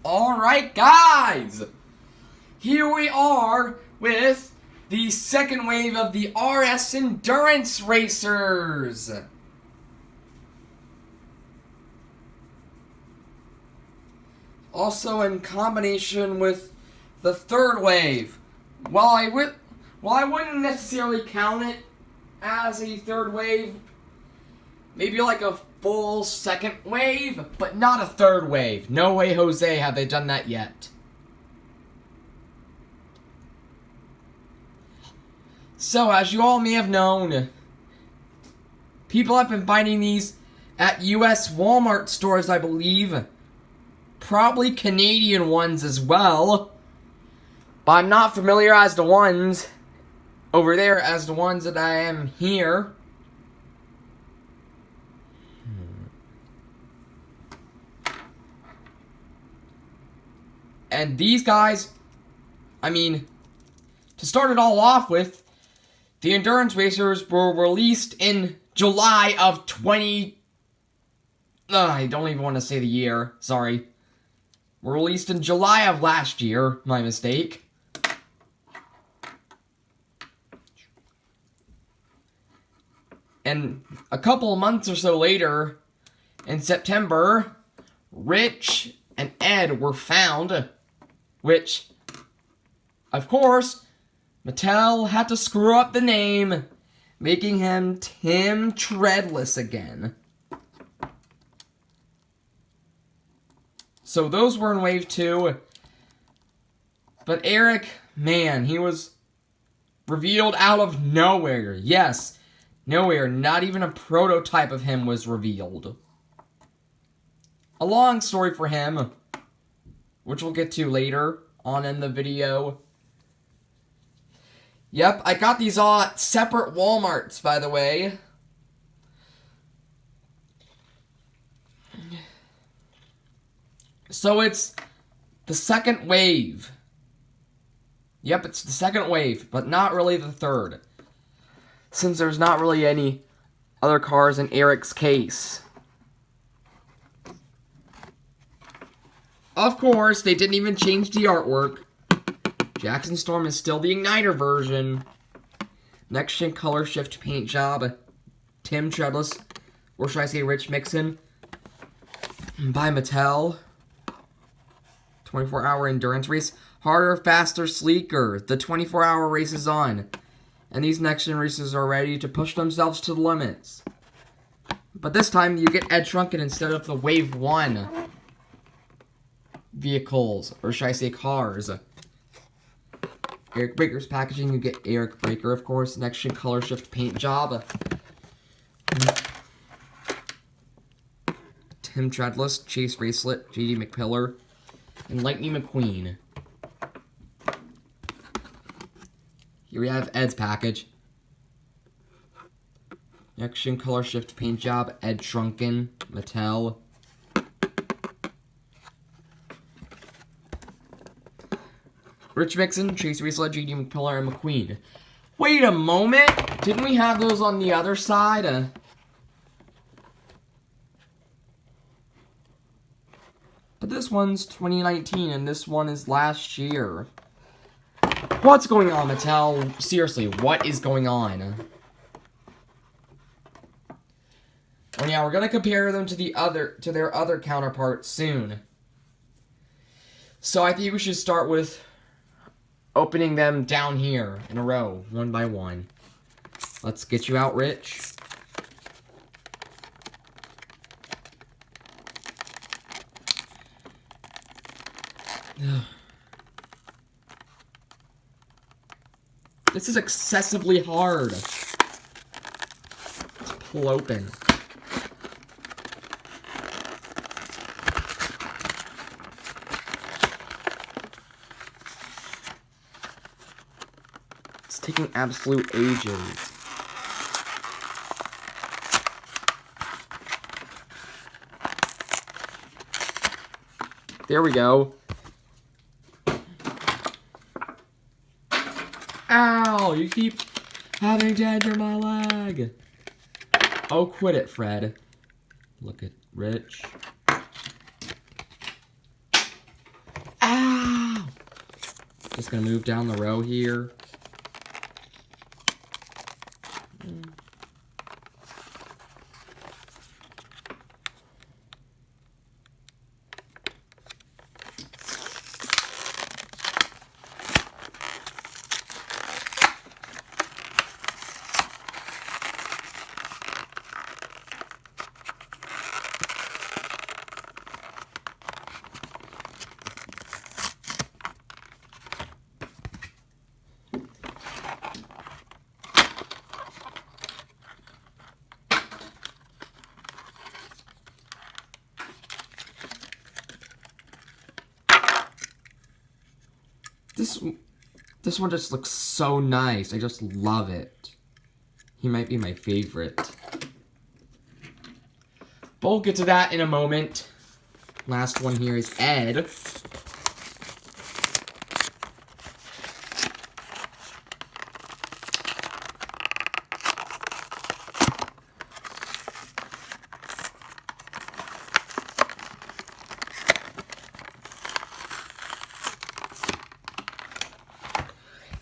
Alright guys, here we are with the second wave of the RS Endurance Racers. Also in combination with the third wave. While I wouldn't necessarily count it as a third wave, maybe like a full second wave, but not a third wave. No way, Jose, have they done that yet. So, as you all may have known, people have been finding these at US Walmart stores, I believe. Probably Canadian ones as well. But I'm not familiar as the ones over there as the ones that I am here. And these guys, I mean, to start it all off with, the Endurance Racers were released in July of I don't even want to say the year, sorry. Were released in July of last year, my mistake. And a couple of months or so later, in September, Rich and Ed were found, which, of course, Mattel had to screw up the name, making him Tim Treadless again. So those were in Wave 2. But Eric, man, he was revealed out of nowhere. Yes, nowhere. Not even a prototype of him was revealed. A long story for him, which we'll get to later on in the video. Yep, I got these all at separate Walmarts, by the way. So it's the second wave. Yep, it's the second wave, but not really the third. Since there's not really any other cars in Eric's case. Of course, they didn't even change the artwork. Jackson Storm is still the Igniter version. Next gen color shift paint job. Tim Treadless, or should I say Rich Mixon, by Mattel. 24-hour endurance race. Harder, faster, sleeker. The 24-hour race is on. And these next gen races are ready to push themselves to the limits. But this time you get Ed Shrunken instead of the Wave 1 vehicles, or should I say cars. Eric Breaker's packaging, you get Eric Breaker, of course. Next gen color shift paint job. Tim Treadless, Chase Bracelet, JD McPillar, and Lightning McQueen. Here we have Ed's package. Next gen color shift paint job, Ed Shrunken, Mattel. Rich Mixon, Chase Bracelet, JD McPillar, and McQueen. Wait a moment! Didn't we have those on the other side? But this one's 2019, and this one is last year. What's going on, Mattel? Seriously, what is going on? Oh yeah, we're gonna compare them to their other counterparts soon. So I think we should start with opening them down here in a row, one by one. Let's get you out, Rich. This is excessively hard. Let's pull open. It's taking absolute ages. There we go. Ow! You keep having to enter my leg. Oh, quit it, Fred. Look at Rich. Just gonna move down the row here. This one just looks so nice. I just love it. He might be my favorite. But we'll get to that in a moment. Last one here is Ed.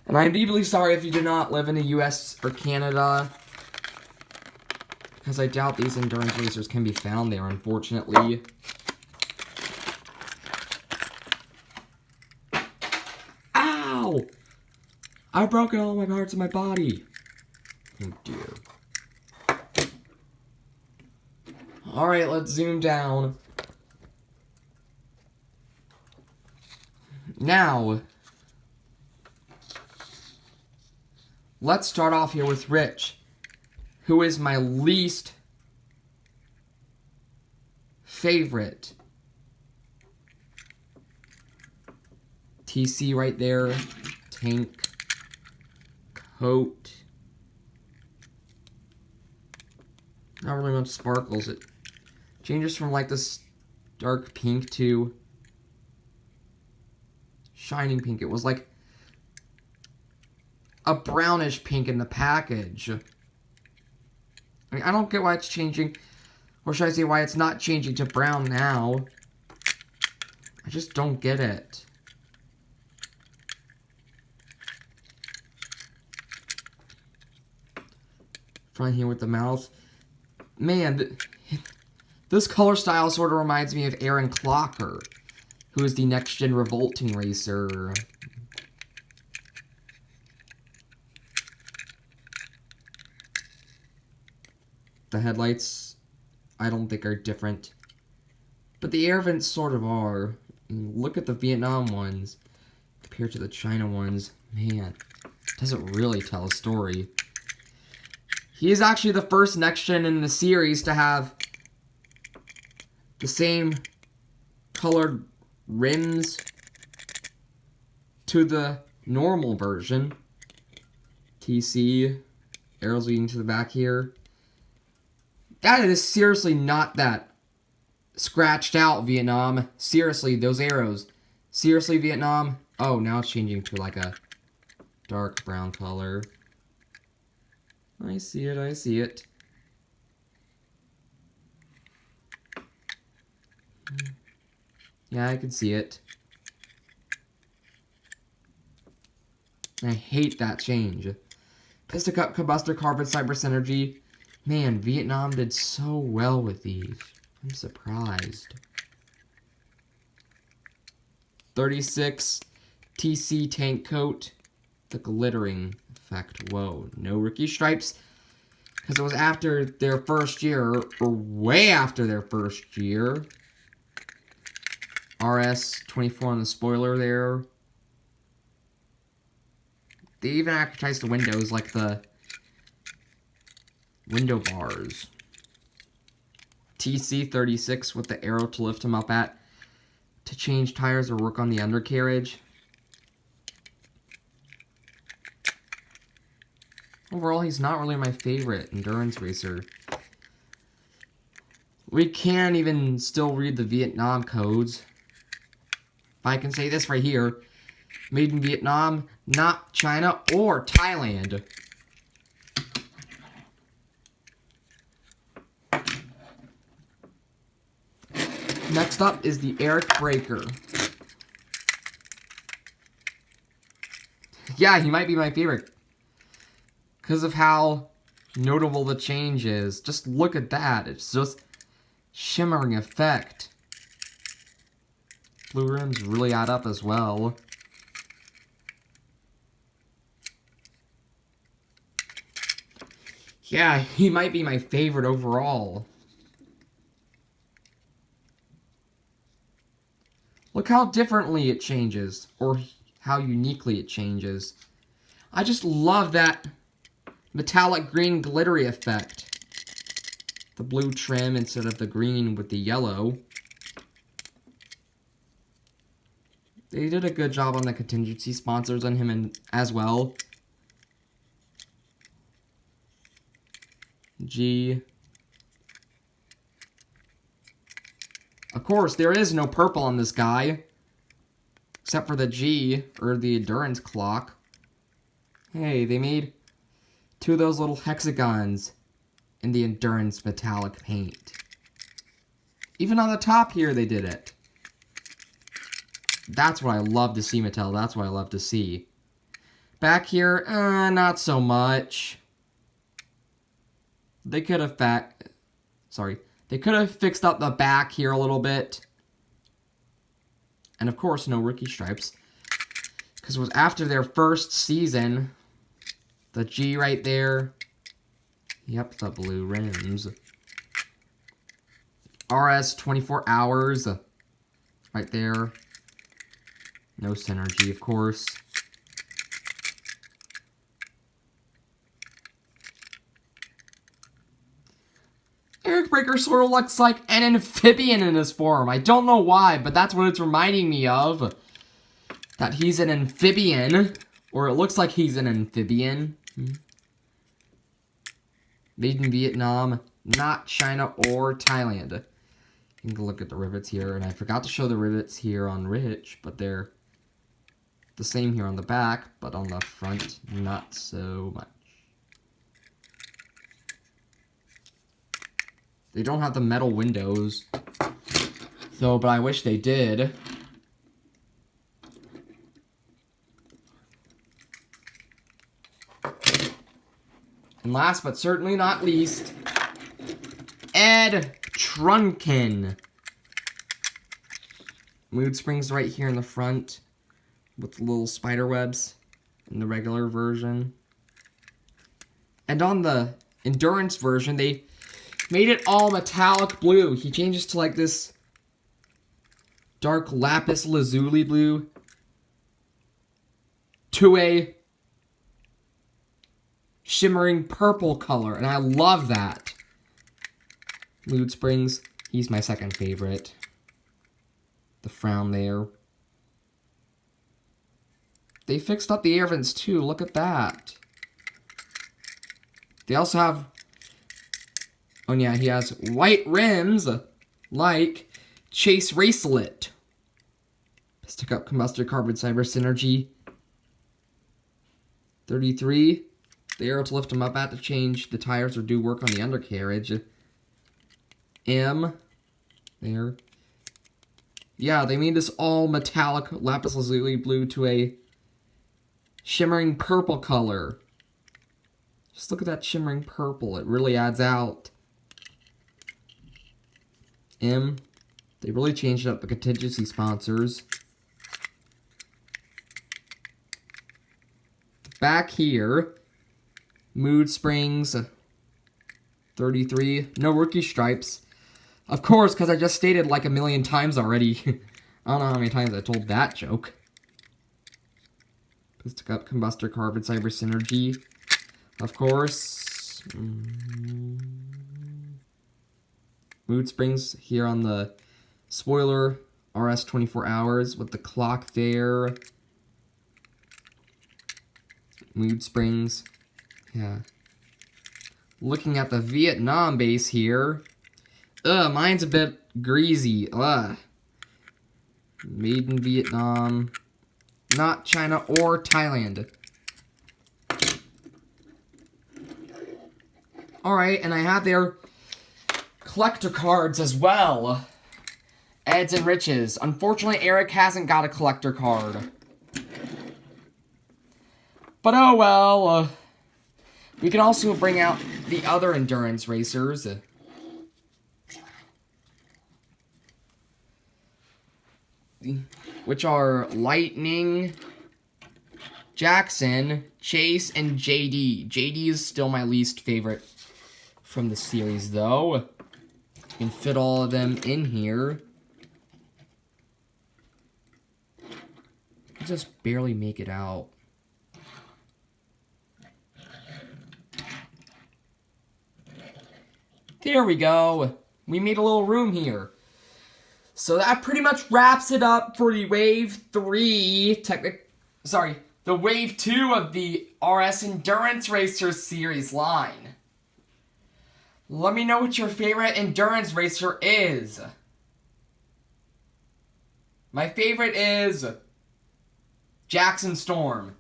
And I'm deeply sorry if you do not live in the US or Canada, because I doubt these endurance racers can be found there, unfortunately. Ow! I've broken all my parts of my body. Oh dear. Alright, let's zoom down. Now, let's start off here with Rich, who is my least favorite. TC right there, tank, coat. Not really much sparkles. It changes from like this dark pink to shining pink. It was like a brownish pink in the package. I mean, I don't get why it's changing, or should I say why it's not changing to brown now. I just don't get it. Front here with the mouth. Man, this color style sort of reminds me of Aaron Clocker, who is the next-gen revolting racer. The headlights, I don't think are different. But the air vents sort of are. Look at the Vietnam ones compared to the China ones. Man, doesn't really tell a story. He is actually the first next-gen in the series to have the same colored rims to the normal version. TC, arrows leading to the back here. That is seriously not that scratched out, Vietnam. Seriously, those arrows. Seriously, Vietnam. Oh, now it's changing to like a dark brown color. I see it, I see it. Yeah, I can see it. I hate that change. Piston Cup, Combustor, Carbon, Cyber Synergy. Man, Vietnam did so well with these. I'm surprised. 36 TC tank coat. The glittering effect. Whoa. No rookie stripes. Because it was after their first year, or way after their first year. RS-24 on the spoiler there. They even advertised the windows like the window bars. TC36 with the arrow to lift him up at to change tires or work on the undercarriage. Overall, he's not really my favorite endurance racer. We can even still read the Vietnam codes. I can say this right here. Made in Vietnam, not China or Thailand. Next up is the Eric Breaker. Yeah, he might be my favorite. Because of how notable the change is. Just look at that. It's just shimmering effect. Blue rims really add up as well. Yeah, he might be my favorite overall. Look how differently it changes, or how uniquely it changes. I just love that metallic green glittery effect. The blue trim instead of the green with the yellow. They did a good job on the contingency sponsors on him as well. G. Of course, there is no purple on this guy. Except for the G, or the endurance clock. Hey, they made 2 of those little hexagons in the endurance metallic paint. Even on the top here, they did it. That's what I love to see, Mattel. That's what I love to see. Back here, not so much. They could have They could have fixed up the back here a little bit. And of course, no rookie stripes. Because it was after their first season. The G right there. Yep, the blue rims. RS 24 hours. Right there. No synergy, of course. Eric Breaker sort of looks like an amphibian in his form. I don't know why, but that's what it's reminding me of. That he's an amphibian. Or it looks like he's an amphibian. Made in Vietnam, not China or Thailand. You can look at the rivets here, and I forgot to show the rivets here on Rich, but they're the same here on the back, but on the front, not so much. They don't have the metal windows, so, but I wish they did. And last but certainly not least, Ed Trunken. Mood springs right here in the front with little spider webs in the regular version. And on the endurance version, they made it all metallic blue. He changes to like this dark lapis lazuli blue to a shimmering purple color, and I love that. Mood springs, he's my second favorite. The frown there. They fixed up the air vents too, look at that. They also have, oh yeah, he has white rims, like Chase Racelet. Stick up combustor carbon cyber synergy. 33. The arrow to lift them up at to change the tires or do work on the undercarriage. M. There. Yeah, they made this all metallic lapis lazuli blue to a shimmering purple color. Just look at that shimmering purple. It really adds out. M. They really changed up the contingency sponsors. Back here, Mood Springs, 33, no rookie stripes. Of course, because I just stated like a million times already. I don't know how many times I told that joke. Piston Cup, Combustor, Carbon, Cyber Synergy. Of course. Mood Springs here on the spoiler. RS 24 hours with the clock there. Mood Springs. Yeah. Looking at the Vietnam base here. Mine's a bit greasy. Made in Vietnam. Not China or Thailand. Alright, and I have their collector cards as well. Eds and Riches. Unfortunately, Eric hasn't got a collector card. But oh well. We can also bring out the other endurance racers. Which are Lightning, Jackson, Chase, and JD. JD is still my least favorite from the series, though. You can fit all of them in here. Just barely make it out. There we go. We made a little room here. So that pretty much wraps it up for the Wave 3, the Wave 2 of the RS Endurance Racer series line. Let me know what your favorite endurance racer is. My favorite is Jackson Storm,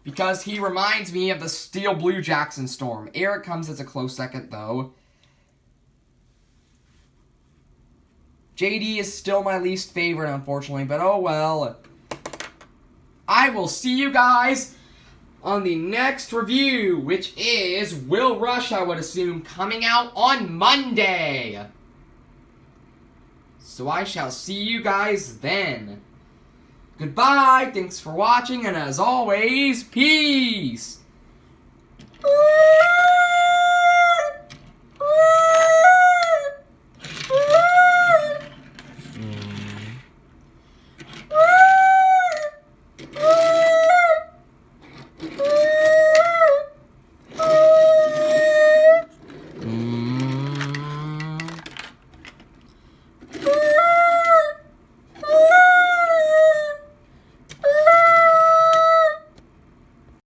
because he reminds me of the Steel Blue Jackson Storm. Eric comes as a close second, though. JD is still my least favorite, unfortunately, but oh well. I will see you guys on the next review, which is Will Rush, I would assume, coming out on Monday. So I shall see you guys then. Goodbye, thanks for watching, and as always, peace!